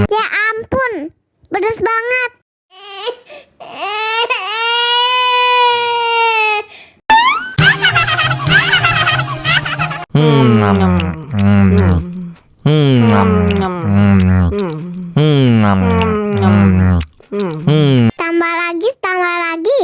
Ya ampun, pedas banget. Tambah lagi, tambah lagi.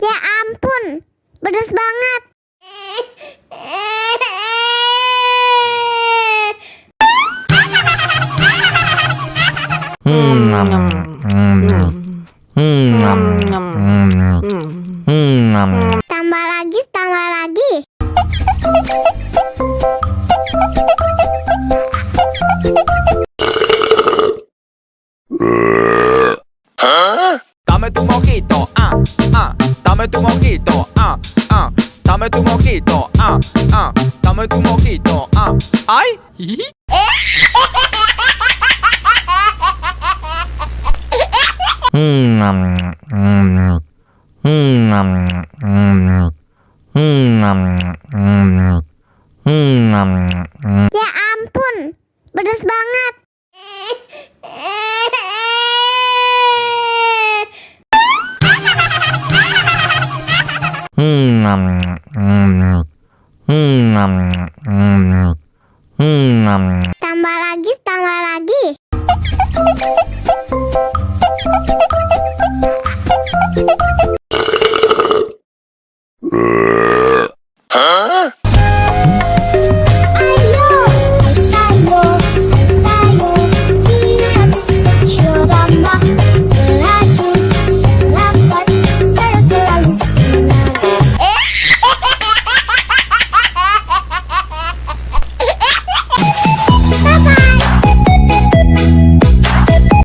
Ya ampun, pedas banget. Tambah lagi, tambah lagi. Dame tu mojito, dame tu mojito, dame tu mojito, dame tu mojito, ay, Ya ampun, pedas banget. Tambah lagi, tambah lagi.